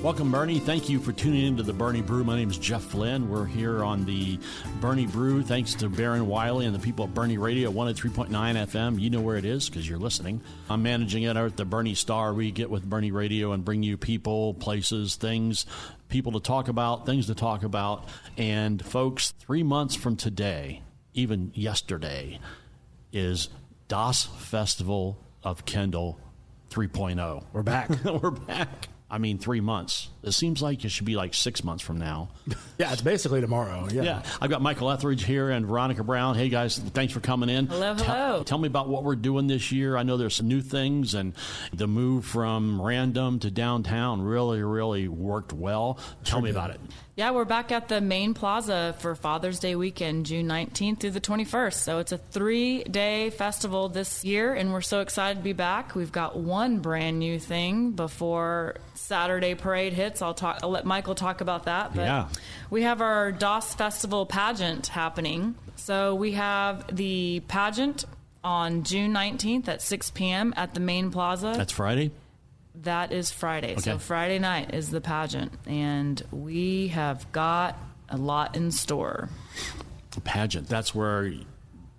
Welcome, Boerne. Thank you for tuning into the Boerne Brew. My name is Jeff Flinn. We're here on the Boerne Brew. Thanks to Baron Wiley and the people at Boerne Radio, 103.9 FM. You know where it is because you're listening. I'm managing it at the Boerne Star. We get with Boerne Radio and bring you people, places, things, people to talk about, things to talk about. And, folks, 3 months from today, even yesterday, is Das Festival of Kendall 3.0. We're back. We're back. I mean, 3 months. It seems like it should be like 6 months from now. Yeah, it's basically tomorrow. Yeah. I've got Michael Etheridge here and Veronica Brown. Hey, guys, thanks for coming in. Hello. Tell me about what we're doing this year. I know there's some new things, and the move from random to downtown really worked well. Tell me about it. Yeah, we're back at the Main Plaza for Father's Day weekend, June 19th through the 21st. So it's a 3-day festival this year, and we're so excited to be back. We've got one brand new thing before Saturday parade hits. I'll let Michael talk about that. But we have our Das Festival Pageant happening. So we have the pageant on June 19th at 6 p.m. at the Main Plaza. That's Friday? That is Friday. Okay. So Friday night is the pageant, and we have got a lot in store. The pageant, that's where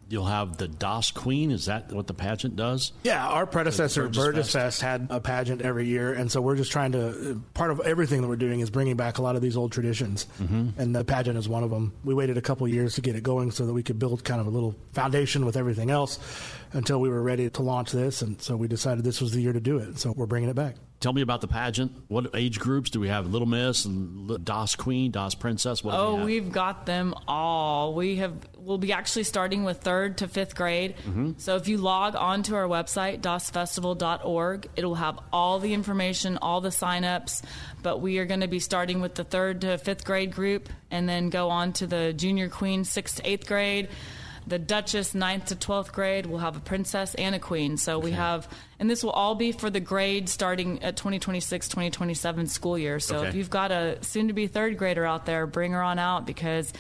you'll have the Das Queen. Is that what the pageant does? Yeah, our predecessor, Burgess Fest, had a pageant every year, and so we're just trying to, part of everything that we're doing is bringing back a lot of these old traditions, and the pageant is one of them. We waited a couple years to get it going so that we could build kind of a little foundation with everything else until we were ready to launch this, and so we decided this was the year to do it, so we're bringing it back. Tell me about the pageant. What age groups do we have? Little Miss and Das Queen, Das Princess? What do we have? We've got them all. We'll be actually starting with 3rd to 5th grade. So if you log on to our website, dasfestival.org, it'll have all the information, all the signups. But we are going to be starting with the 3rd to 5th grade group and then go on to the Junior Queen 6th to 8th grade. The Duchess 9th to 12th grade will have a princess and a queen. So we have, and this will all be for the grade starting at 2026-2027 school year. So if you've got a soon-to-be 3rd grader out there, bring her on out because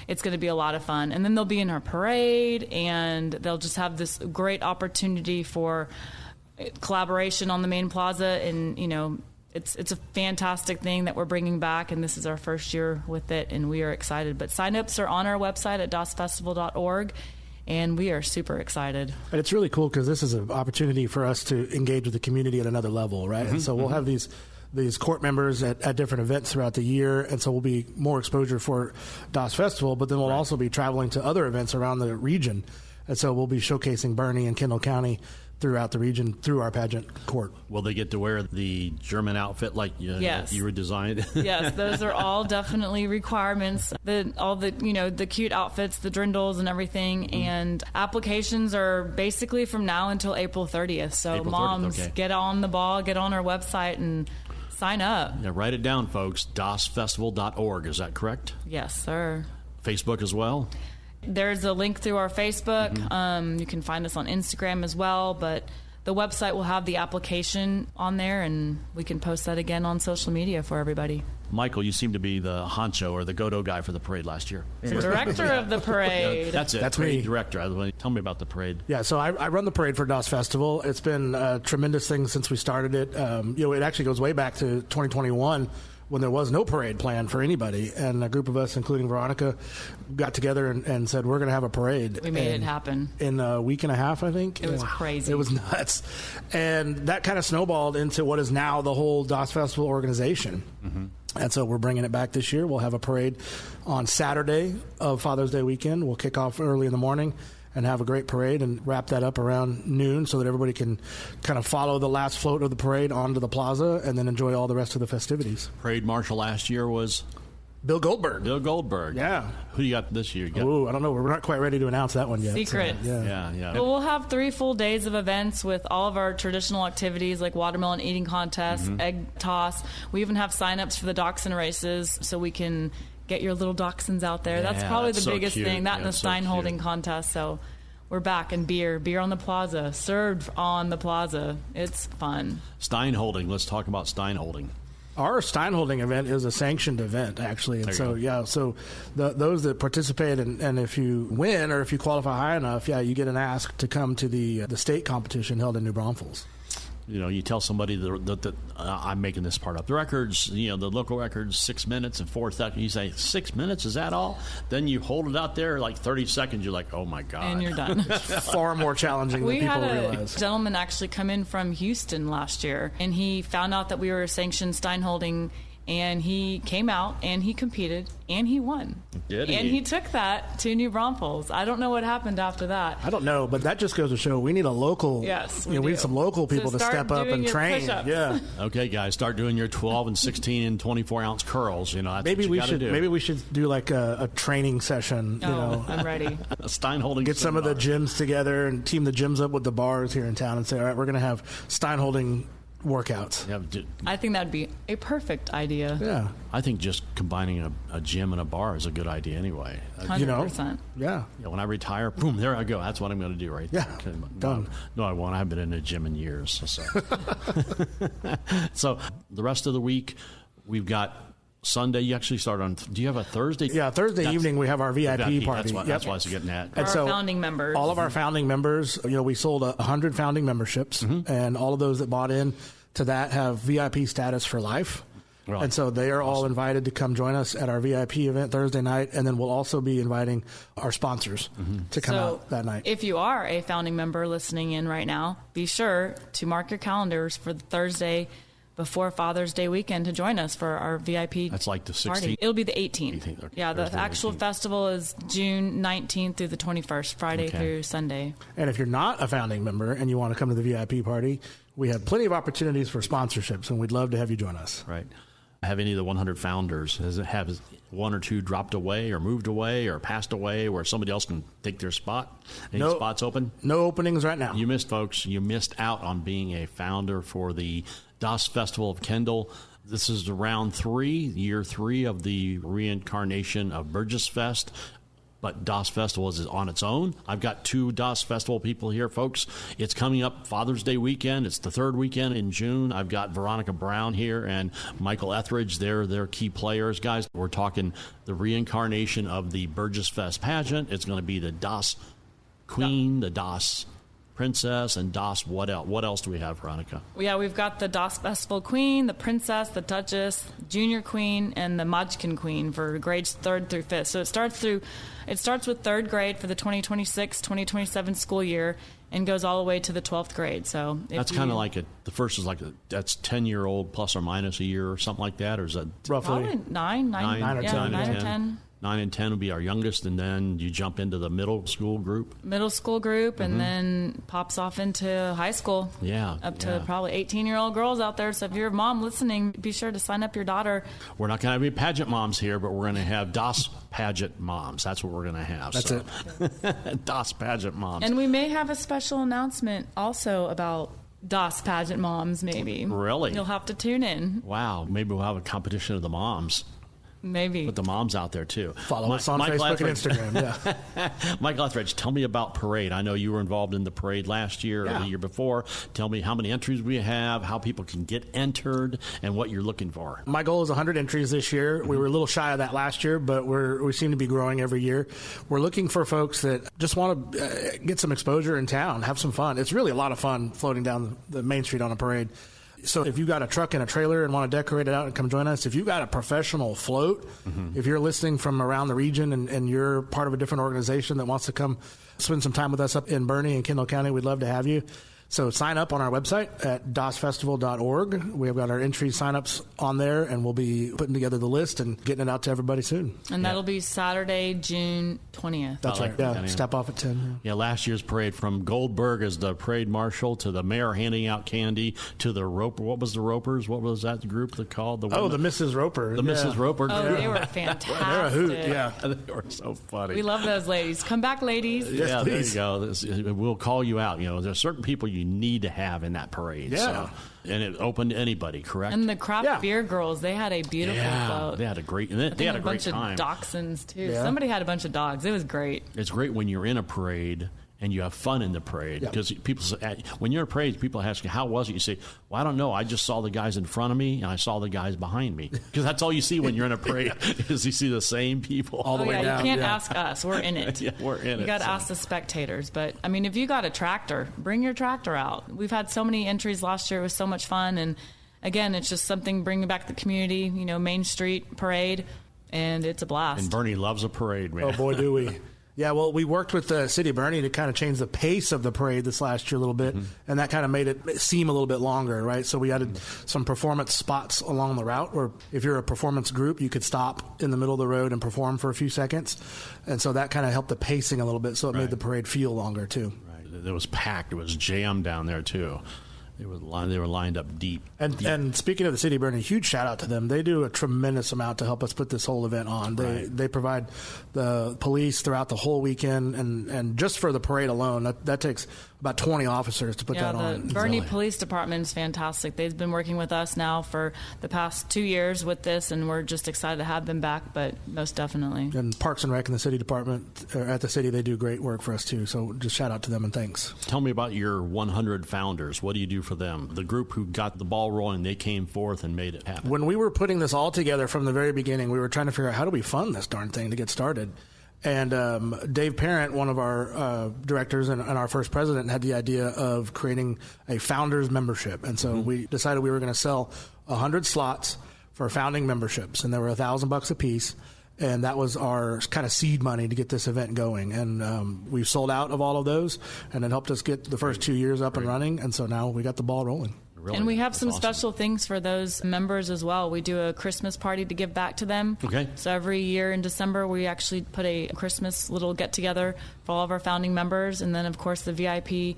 it's going to be a lot of fun. And then they'll be in our parade, and they'll just have this great opportunity for collaboration on the Main Plaza. And, you know, it's a fantastic thing that we're bringing back, and this is our first year with it, and we are excited. But signups are on our website at dasfestival.org, and we are super excited. And it's really cool because this is an opportunity for us to engage with the community at another level, right? And so we'll have these court members at different events throughout the year, and so we'll be more exposure for Das Festival, but then we'll also be traveling to other events around the region, and so we'll be showcasing Boerne and Kendall County throughout the region through our pageant court. Will they get to wear the German outfit like you were designed? Yes, those are all definitely requirements. The cute outfits, the drindles and everything, and applications are basically from now until April 30th. So April 30th, moms, get on the ball, get on our website and sign up. Yeah, write it down, folks. dasfestival.org, is that correct? Yes, sir. Facebook as well? There's a link through our Facebook. You can find us on Instagram as well, but the website will have the application on there, and we can post that again on social media for everybody. Michael, you seem to be the honcho or the go-to guy for the parade last year. The director of the parade. That's it. That's parade me. Director. Tell me about the parade. Yeah, so I run the parade for Das Festival. It's been a tremendous thing since we started it. It actually goes way back to 2021 when there was no parade planned for anybody. And a group of us, including Veronica, got together and said, we're going to have a parade. We made it happen. In a week and a half, I think. It was crazy. It was nuts. And that kind of snowballed into what is now the whole Das Festival organization. And so we're bringing it back this year. We'll have a parade on Saturday of Father's Day weekend. We'll kick off early in the morning and have a great parade and wrap that up around noon so that everybody can kind of follow the last float of the parade onto the plaza and then enjoy all the rest of the festivities. Parade marshal last year was? Bill Goldberg. Bill Goldberg. Yeah. Who you got this year? Oh, I don't know. We're not quite ready to announce that one yet. Secret. So, yeah. Well, we'll have 3 full days of events with all of our traditional activities like watermelon eating contest, egg toss. We even have signups for the dachshund races so we can get your little dachshunds out there. That's probably the biggest thing. That and the Stein holding contest. So we're back, and beer on the plaza, served on the plaza. It's fun. Stein holding. Let's talk about Stein holding. Our Stein holding event is a sanctioned event, actually. And so those that participate, and if you win or if you qualify high enough, you get an ask to come to the state competition held in New Braunfels. You tell somebody that I'm making this part up. The records, the local records, 6 minutes and 4 seconds. You say, 6 minutes, is that all? Then you hold it out there like 30 seconds. You're like, oh my God. And you're done. Far more challenging than people realize. We had a gentleman actually come in from Houston last year, and he found out that we were sanctioned Stein holding, and he came out and he competed and he won. Did he? And he took that to New Braunfels. I don't know what happened after that. I don't know, but that just goes to show we need a local. Yes, we need some local people to step up and train. Push-ups. Yeah. Okay, guys, start doing your 12 and 16 and 24-ounce curls. That's maybe what you maybe we should do like a training session. I'm ready. A Stein holding. Get some of the gyms together and team the gyms up with the bars here in town and say, all right, we're going to have Stein holding workouts. Yeah, I think that'd be a perfect idea. Yeah. I think just combining a gym and a bar is a good idea anyway. 100%. Yeah. When I retire, boom, there I go. That's what I'm going to do right there. Yeah. Done. No, I won't. I haven't been in a gym in years. So, so the rest of the week, we've got Sunday. You actually start on. Do you have a Thursday? Yeah, Thursday evening we have our VIP party. That's what I was getting at. And so founding members. All of our founding members, we sold 100 founding memberships, and all of those that bought in to that have VIP status for life. Right. And so they are all invited to come join us at our VIP event Thursday night, and then we'll also be inviting our sponsors to come out that night. If you are a founding member listening in right now, be sure to mark your calendars for the Thursday before Father's Day weekend to join us for our VIP That's like the 16th? party. It'll be the 18th. 18th, okay. Yeah, the Thursday, actual 18th. Festival is June 19th through the 21st, Friday through Sunday. And if you're not a founding member and you want to come to the VIP party, we have plenty of opportunities for sponsorships, and we'd love to have you join us. Right. Have any of the 100 founders, have one or two dropped away or moved away or passed away where somebody else can take their spot? Any spots open? No openings right now. You missed, folks. You missed out on being a founder for the Das Festival of Kendall. This is round 3, year 3 of the reincarnation of Burgess Fest. But Das Festival is on its own. I've got 2 Das Festival people here, folks. It's coming up Father's Day weekend. It's the 3rd weekend in June. I've got Veronica Brown here and Michael Etheridge. They're key players, guys. We're talking the reincarnation of the Burgess Fest pageant. It's going to be the Das Queen, the Das Princess, and Das what else? What else do we have, Veronica? Yeah, we've got the Das Festival Queen, the Princess, the Duchess, Junior Queen, and the Majkin Queen for grades 3rd through 5th. So it starts with 3rd grade for the 2026-2027 school year and goes all the way to the 12th grade. So that's kind of like the first is like that's 10-year-old plus or minus a year or something like that, or is that roughly probably 9 or 10. 9 and 10 will be our youngest, and then you jump into the middle school group. And then pops off into high school. Yeah. Up to probably 18-year-old girls out there. So if you're a mom listening, be sure to sign up your daughter. We're not going to have any pageant moms here, but we're going to have Das pageant moms. That's what we're going to have. That's it. Das pageant moms. And we may have a special announcement also about Das pageant moms, maybe. Really? You'll have to tune in. Wow. Maybe we'll have a competition of the moms. Maybe. Put the moms out there, too. Follow us on Facebook and Instagram. Yeah. Michael Etheridge, tell me about Parade. I know you were involved in the Parade last year or the year before. Tell me how many entries we have, how people can get entered, and what you're looking for. My goal is 100 entries this year. We were a little shy of that last year, but we seem to be growing every year. We're looking for folks that just want to get some exposure in town, have some fun. It's really a lot of fun floating down the Main Street on a parade. So if you got a truck and a trailer and want to decorate it out and come join us, if you got a professional float, if you're listening from around the region and you're part of a different organization that wants to come spend some time with us up in Boerne and Kendall County, we'd love to have you. So sign up on our website at dasfestival.org. We've got our entry signups on there, and we'll be putting together the list and getting it out to everybody soon. And that'll be Saturday, June 20th. That's right. Yeah, step off at 10. Yeah, last year's parade from Goldberg as the parade marshal to the mayor handing out candy to the roper. What was the ropers? What was that group that called? The Mrs. Roper. The Mrs. Roper. Oh, they were fantastic. They're a hoot, yeah. They were so funny. We love those ladies. Come back, ladies. Yes, please. There you go. We'll call you out. There's certain people you need to have in that parade. Yeah. So, and it opened to anybody, correct? And the craft beer girls, they had a beautiful float. They had a great time. They had a bunch great time. of dachshunds, too. Yeah. Somebody had a bunch of dogs. It was great. It's great when you're in a parade and you have fun in the parade. Because people say, when you're in a parade, people ask you, how was it? You say, well, I don't know. I just saw the guys in front of me, and I saw the guys behind me. Because that's all you see when you're in a parade, is you see the same people all the way down. You can't ask us. We're in it. We're in it. You got to ask the spectators. But, I mean, if you got a tractor, bring your tractor out. We've had so many entries last year. It was so much fun. And, again, it's just something bringing back the community, Main Street Parade, and it's a blast. And Bernie loves a parade, man. Oh, boy, do we. Yeah, well, we worked with the city of Boerne to kind of change the pace of the parade this last year a little bit, and that kind of made it seem a little bit longer, right? So we added some performance spots along the route where if you're a performance group, you could stop in the middle of the road and perform for a few seconds. And so that kind of helped the pacing a little bit, so it made the parade feel longer, too. Right. It was packed. It was jammed down there, too. They were lined up deep. And speaking of the city of Boerne, huge shout out to them. They do a tremendous amount to help us put this whole event on. They provide the police throughout the whole weekend, and just for the parade alone, that takes about 20 officers to put that on. The Boerne Police Department is fantastic. They've been working with us now for the past 2 years with this, and we're just excited to have them back, but most definitely. And Parks and Rec and the city department, at the city, they do great work for us too, so just shout out to them and thanks. Tell me about your 100 founders. What do you do for them? The group who got the ball rolling, they came forth and made it happen. When we were putting this all together from the very beginning, we were trying to figure out how do we fund this darn thing to get started. And Dave Parent, one of our directors and our first president, had the idea of creating a founders membership. And so we decided we were going to sell 100 slots for founding memberships, and they were $1,000 a piece. And that was our kind of seed money to get this event going. And we've sold out of all of those, and it helped us get the first 2 years up and running. And so now we got the ball rolling. Really? And we have some special things for those members as well. We do a Christmas party to give back to them. Okay. So every year in December, we actually put a Christmas little get-together for all of our founding members. And then, of course, the VIP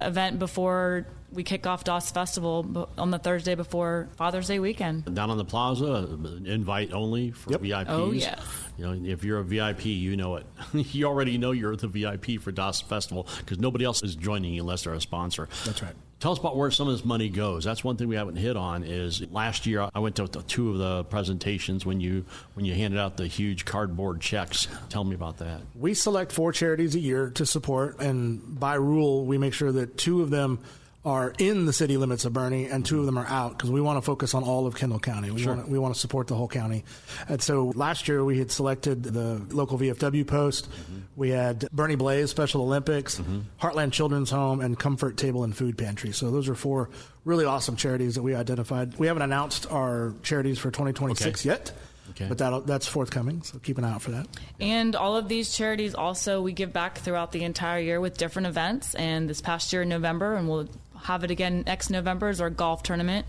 event before we kick off DOS Festival on the Thursday before Father's Day weekend. Down on the plaza, invite only for VIPs. Oh, yes. If you're a VIP, you know it. You already know you're the VIP for DOS Festival because nobody else is joining you unless they're a sponsor. That's right. Tell us about where some of this money goes. That's one thing we haven't hit on is last year I went to two of the presentations when you handed out the huge cardboard checks. Tell me about that. We select 4 charities a year to support, and by rule, we make sure that 2 of them are in the city limits of Boerne and 2 of them are out because we want to focus on all of Kendall County. We want to support the whole county. And so last year we had selected the local VFW post. We had Boerne Blaze Special Olympics, Heartland Children's Home, and Comfort Table and Food Pantry. So those are 4 really awesome charities that we identified. We haven't announced our charities for 2026 yet. Okay. But that's forthcoming, so keep an eye out for that. And all of these charities also, we give back throughout the entire year with different events. And this past year in November, and we'll have it again next November, is our golf tournament.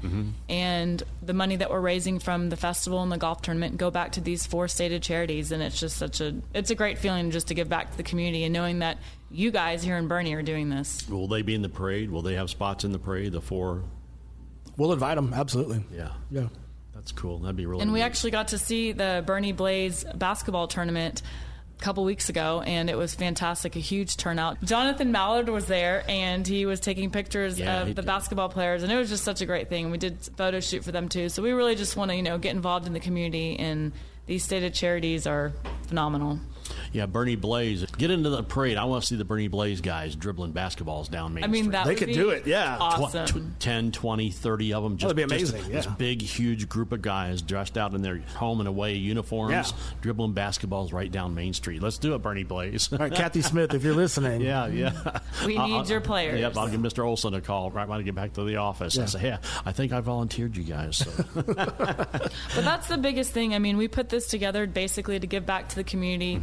And the money that we're raising from the festival and the golf tournament go back to these 4 stated charities. And it's just it's a great feeling just to give back to the community and knowing that you guys here in Boerne are doing this. Will they be in the parade? Will they have spots in the parade, the 4? We'll invite them, absolutely. Yeah. That's cool. That'd be really And neat. we actually got to see the Boerne Blaze basketball tournament a couple weeks ago, and it was fantastic, a huge turnout. Jonathan Mallard was there, and he was taking pictures of the basketball players, and it was just such a great thing. We did a photo shoot for them, too. So we really just want to, get involved in the community, and these stated charities are phenomenal. Yeah, Boerne Blaze. Get into the parade. I want to see the Boerne Blaze guys dribbling basketballs down Main Street. That they would could be do it, yeah. Awesome. 10, 20, 30 of them. That would be amazing, This big, huge group of guys dressed out in their home and away uniforms, dribbling basketballs right down Main Street. Let's do it, Boerne Blaze. All right, Kathy Smith, if you're listening. Yeah. We need your players. Yep, I'll give Mr. Olson a call right when I get back to the office. I say, hey, I think I volunteered you guys. So. But that's the biggest thing. I mean, we put this together basically to give back to the community,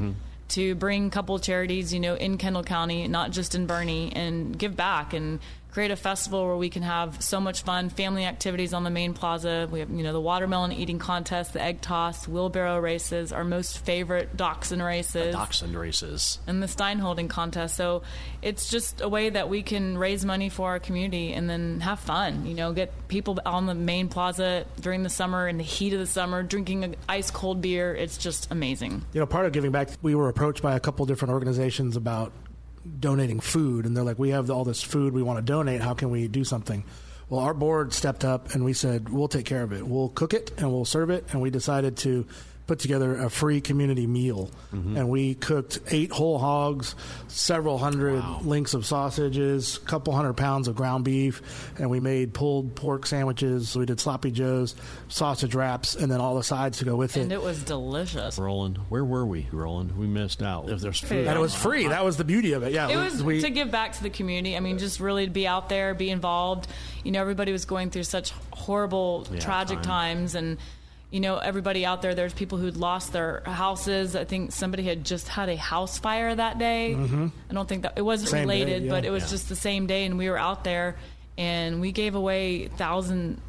to bring a couple charities, in Kendall County, not just in Boerne, and give back and create a festival where we can have so much fun, family activities on the Main Plaza. We have, the watermelon eating contest, the egg toss, wheelbarrow races, our most favorite dachshund races. And the Stein holding contest. So it's just a way that we can raise money for our community and then have fun, get people on the Main Plaza during the summer, in the heat of the summer, drinking an ice cold beer. It's just amazing. Part of giving back, we were approached by a couple different organizations about donating food, and they're like, we have all this food we want to donate, how can we do something? Well, our board stepped up and we said, we'll take care of it, we'll cook it and we'll serve it, and we decided to put put together a free community meal. And we cooked 8 whole hogs, several hundred links of sausages, a couple 100 pounds of ground beef, and we made pulled pork sandwiches. We did sloppy joes, sausage wraps, and then all the sides to go with it. And it was delicious. Roland, where were we, Roland? We missed out. If there's food. And it was free. That was the beauty of it. Yeah, it was to give back to the community. I mean, just really to be out there, be involved. Everybody was going through such horrible, tragic times, and everybody out there. There's people who'd lost their houses. I think somebody had just had a house fire that day. I don't think that it wasn't Same related, day, but it was just the same day, and we were out there, and we gave away 1,000.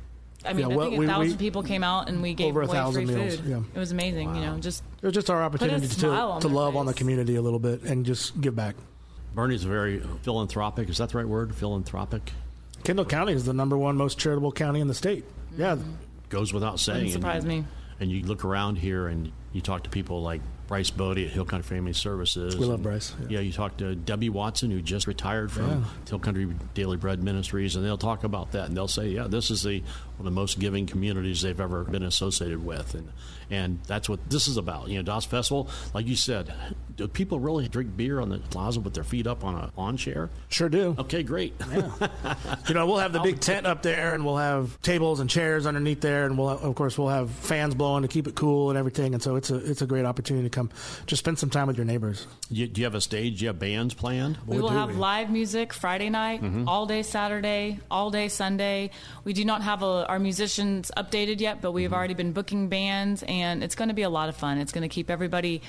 I think 1,000 people came out, and we gave over away 1,000 free meals. food. Yeah. It was amazing. It was just our opportunity to love on the community a little bit and just give back. Boerne's very philanthropic. Is that the right word? Philanthropic? Kendall County is the #1 most charitable county in the state. Yeah. Goes without saying. Doesn't surprise me. And you look around here and you talk to people like Bryce Bodie at Hill Country Family Services. We love Bryce. Yeah, you talk to Debbie Watson, who just retired from Hill Country Daily Bread Ministries, and they'll talk about that. And they'll say, this is one of the most giving communities they've ever been associated with. And that's what this is about. DOS Festival, like you said, do people really drink beer on the plaza with their feet up on a lawn chair? Sure do. Okay, great. Yeah. We'll have the big tent up there, and we'll have tables and chairs underneath there, and we'll have fans blowing to keep it cool and everything. And so it's a great opportunity to come just spend some time with your neighbors. Do you have a stage? Do you have bands planned? We will have live music Friday night, all day Saturday, all day Sunday. We do not have our musicians updated yet, but we've already been booking bands, and it's going to be a lot of fun. It's going to keep everybody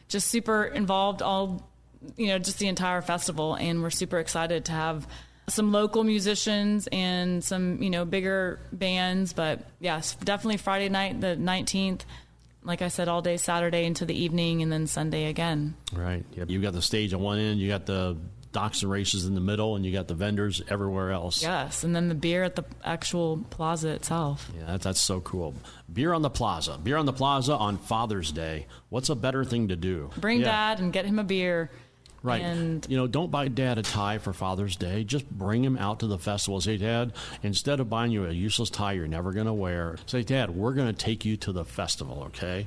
just super involved just the entire festival, and we're super excited to have some local musicians and some, bigger bands. But yes, definitely Friday night, the 19th. Like I said, all day Saturday into the evening, and then Sunday again. Right. Yep. You got the stage on one end, you got the dachshund races in the middle, and you got the vendors everywhere else. Yes, and then the beer at the actual plaza itself. Yeah, that's so cool. Beer on the plaza. Beer on the plaza on Father's Day. What's a better thing to do? Bring Dad and get him a beer. Right. And, don't buy Dad a tie for Father's Day. Just bring him out to the festival. Say, Dad, instead of buying you a useless tie you're never going to wear, say, Dad, we're going to take you to the festival, okay?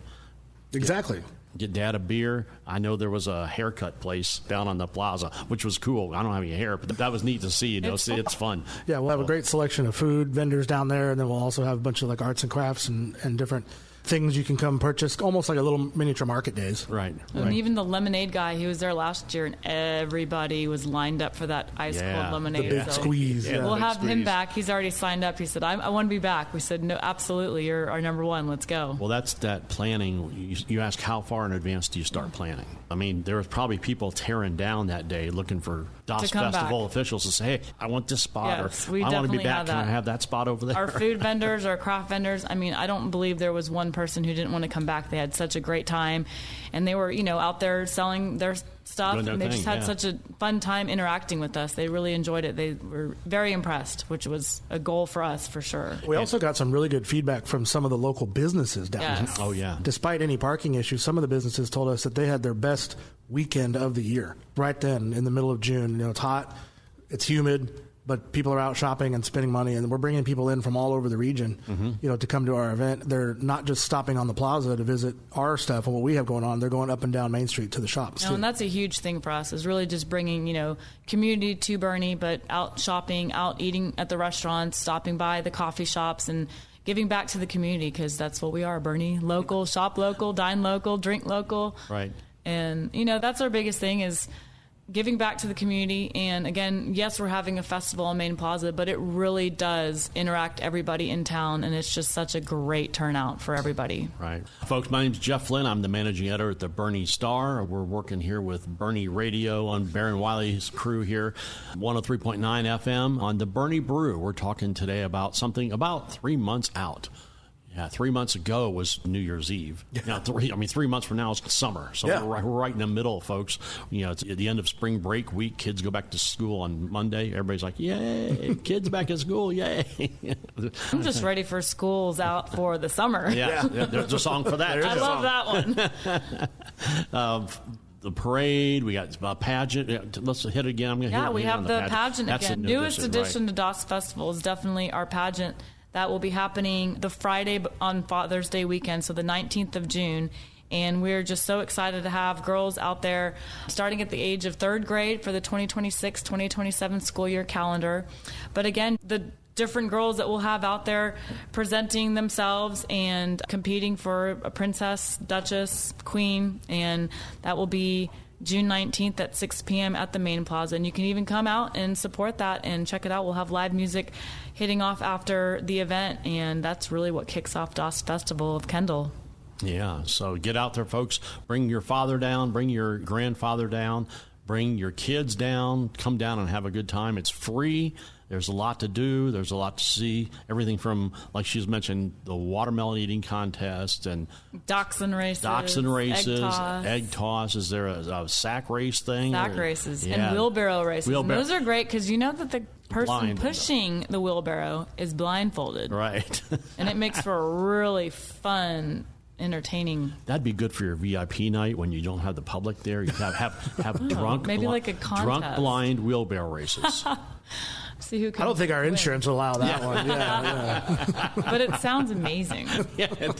Exactly. Get Dad a beer. I know there was a haircut place down on the plaza, which was cool. I don't have any hair, but that was neat to see. It's fun. Yeah, we'll have a great selection of food vendors down there, and then we'll also have a bunch of arts and crafts and different things you can come purchase, almost like a little miniature market days. Right. And even the lemonade guy, he was there last year, and everybody was lined up for that ice cold lemonade. The big squeeze. We'll have him back. He's already signed up. He said, I want to be back. We said, no, absolutely. You're our #1. Let's go. Well, that's that planning. You ask, how far in advance do you start planning? I mean, there was probably people tearing down that day looking for DOS Festival officials to say, hey, I want this spot, or I want to be back. Can I have that spot over there? Our food vendors, our craft vendors. I mean, I don't believe there was one person who didn't want to come back. They had such a great time, and they were, out there selling their stuff, and they just had such a fun time interacting with us. They really enjoyed it. They were very impressed, which was a goal for us for sure. We also got some really good feedback from some of the local businesses down here. Oh, yeah. Despite any parking issues, some of the businesses told us that they had their best weekend of the year right then in the middle of June. It's hot, it's humid, but people are out shopping and spending money, and we're bringing people in from all over the region, to come to our event. They're not just stopping on the plaza to visit our stuff and what we have going on. They're going up and down Main Street to the shops. And that's a huge thing for us, is really just bringing, community to Boerne, but out shopping, out eating at the restaurants, stopping by the coffee shops, and giving back to the community, because that's what we are, Boerne. Local, shop local, dine local, drink local. Right. And, that's our biggest thing, is giving back to the community. And again, yes, we're having a festival on Main Plaza, but it really does interact everybody in town, and it's just such a great turnout for everybody. Right. Folks, my name's Jeff Flinn. I'm the managing editor at the Boerne Star. We're working here with Boerne Radio on Baron Wiley's crew here, 103.9 FM on the Boerne Brew. We're talking today about something about 3 months out. Yeah, 3 months ago was New Year's Eve. Now, 3 months from now is summer. So we're right in the middle, folks. It's at the end of spring break week. Kids go back to school on Monday. Everybody's like, yay, kids back at school, yay. I'm just ready for schools out for the summer. Yeah. There's a song for that. I love that one. The parade, we got a pageant. Let's hit it again. I'm going to hit we have the pageant That's again. Newest addition to DOS Festival is definitely our pageant that will be happening the Friday on Father's Day weekend, so the 19th of June. And we're just so excited to have girls out there starting at the age of 3rd grade for the 2026-2027 school year calendar. But again, the different girls that we'll have out there presenting themselves and competing for a princess, duchess, queen, and that will be June 19th at 6 p.m. at the Main Plaza. And you can even come out and support that and check it out. We'll have live music hitting off after the event, and that's really what kicks off DOS Festival of Kendall. Yeah, so get out there, folks. Bring your father down, bring your grandfather down, bring your kids down, come down and have a good time. It's free. There's a lot to do. There's a lot to see. Everything from, like she's mentioned, the watermelon eating contest and dachshund races, egg toss. Is there a sack race thing? Sack races and wheelbarrow races. And those are great because you know that the person pushing the wheelbarrow is blindfolded. Right. And it makes for a really fun, entertaining. That'd be good for your VIP night when you don't have the public there. You have drunk, maybe like a contest. Drunk blind wheelbarrow races. See who can I don't think our insurance will allow that one. Yeah. But it sounds amazing. Yeah, you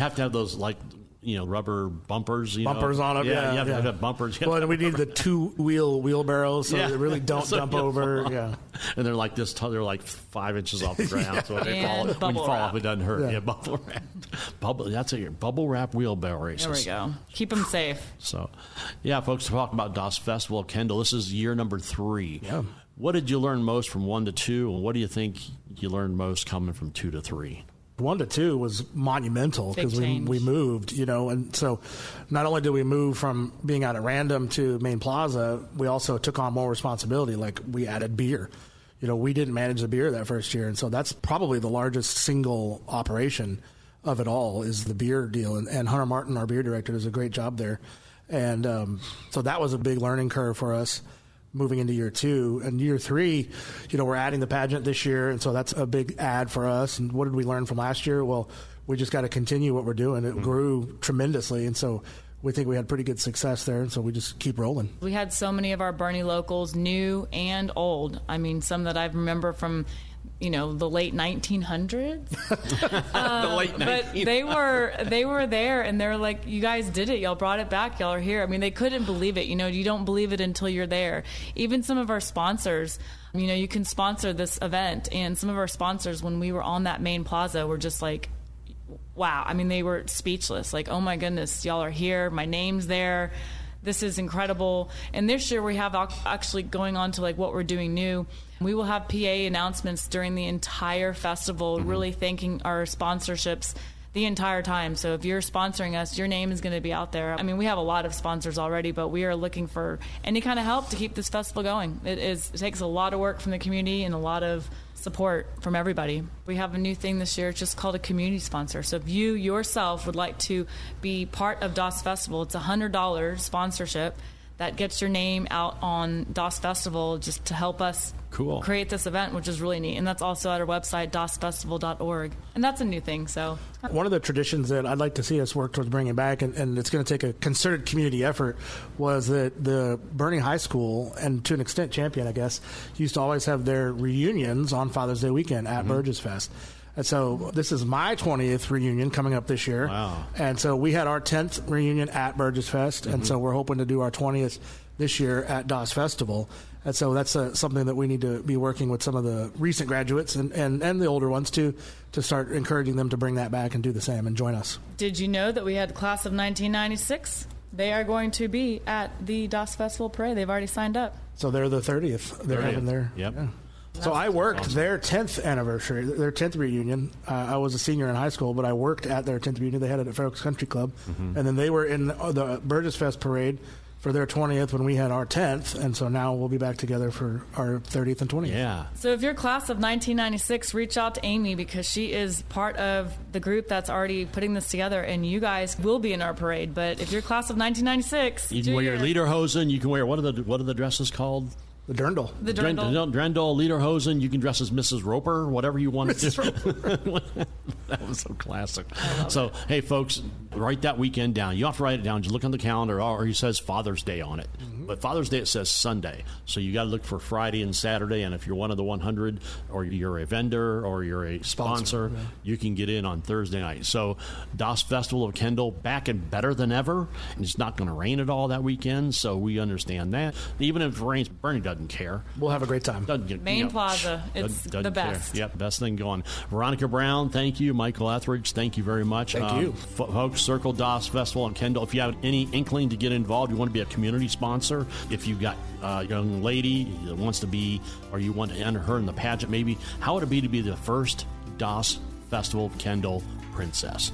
have to have those rubber bumpers. Bumpers on them. Yeah, you have to have bumpers. Well, and we need the 2-wheel wheelbarrows so they really don't dump over. Yeah. And they're like this. They're like 5 inches off the ground, so when you fall off, it doesn't hurt. Yeah, bubble wrap. That's your bubble wrap wheelbarrow races. There we go. Keep them safe. So, yeah, folks, talking about DOS Festival of Kendall. This is year number 3. Yeah. What did you learn most from 1 to 2, and what do you think you learned most coming from 2 to 3? 1 to 2 was monumental because we moved, and so not only did we move from being out at Random to Main Plaza, we also took on more responsibility. Like we added beer. We didn't manage the beer that first year, and so that's probably the largest single operation of it all is the beer deal. And Hunter Martin, our beer director, does a great job there. And so that was a big learning curve for us moving into year 2. And year 3, we're adding the pageant this year, and so that's a big add for us. And what did we learn from last year? Well, we just got to continue what we're doing. It grew tremendously, and so we think we had pretty good success there, and so we just keep rolling. We had so many of our Boerne locals, new and old. I mean, some that I remember from the late 1900s. The late 1900s. But they were there, and they're like, you guys did it. Y'all brought it back. Y'all are here. I mean, they couldn't believe it. You don't believe it until you're there. Even some of our sponsors, you can sponsor this event, and some of our sponsors, when we were on that Main Plaza, were just like, wow. I mean, they were speechless. Like, oh my goodness, y'all are here. My name's there. This is incredible. And this year we have actually going on to what we're doing new. We will have PA announcements during the entire festival, really thanking our sponsorships the entire time. So if you're sponsoring us, your name is going to be out there. I mean, we have a lot of sponsors already, but we are looking for any kind of help to keep this festival going. It takes a lot of work from the community and a lot of support from everybody. We have a new thing this year. It's just called a community sponsor. So if you yourself would like to be part of DOS Festival, it's $100 sponsorship that gets your name out on DOS Festival just to help us create this event, which is really neat. And that's also at our website, dosfestival.org. And that's a new thing. So one of the traditions that I'd like to see us work towards bringing back, and it's going to take a concerted community effort, was that the Boerne High School, and to an extent Champion, I guess, used to always have their reunions on Father's Day weekend at Burgess Fest. And so this is my 20th reunion coming up this year. Wow. And so we had our 10th reunion at Burgess Fest, and so we're hoping to do our 20th this year at DOS Festival. And so that's something that we need to be working with some of the recent graduates and the older ones too, to start encouraging them to bring that back and do the same and join us. Did you know that we had the class of 1996? They are going to be at the DOS Festival Parade. They've already signed up. So they're the 30th. They're having their... Yep. Yeah. So I worked their 10th anniversary, their 10th reunion. I was a senior in high school, but I worked at their 10th reunion. They had it at Fair Oaks Country Club. And then they were in the Burgess Fest parade for their 20th when we had our 10th. And so now we'll be back together for our 30th and 20th. Yeah. So if you're class of 1996, reach out to Amy because she is part of the group that's already putting this together, and you guys will be in our parade. But if you're class of 1996, you can wear your lederhosen. You can wear, what are the dresses called? The Dirndl. The Dirndl. Dirndl, lederhosen. You can dress as Mrs. Roper, whatever you want to do. That was so classic. So, hey, folks, write that weekend down. You have to write it down. Just look on the calendar, or he says Father's Day on it. But Father's Day, it says Sunday. So you got to look for Friday and Saturday. And if you're one of the 100 or you're a vendor or you're a sponsor, you can get in on Thursday night. So Das Festival of Kendall back and better than ever. And it's not going to rain at all that weekend. So we understand that. Even if it rains, Bernie doesn't care. We'll have a great time. Main Plaza. It's the best. Care. Yep, best thing going. Veronica Brown, thank you. Michael Etheridge, thank you very much. Thank you. Folks, Circle Das Festival in Kendall. If you have any inkling to get involved, you want to be a community sponsor, if you've got a young lady that wants to be, or you want to enter her in the pageant maybe, how would it be to be the first Das Festival Kendall princess?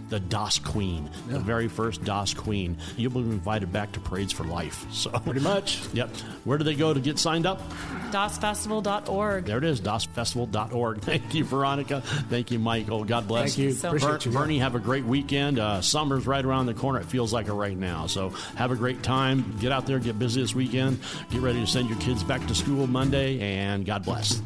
The Das Queen, the very first Das Queen. You'll be invited back to parades for life. So pretty much. Yep. Where do they go to get signed up? DasFestival.org. There it is, DasFestival.org. Thank you, Veronica. Thank you, Michael. God bless. Thank you. So Appreciate you. Bernie, have a great weekend. Summer's right around the corner. It feels like it right now. So have a great time. Get out there, get busy this weekend. Get ready to send your kids back to school Monday, and God bless.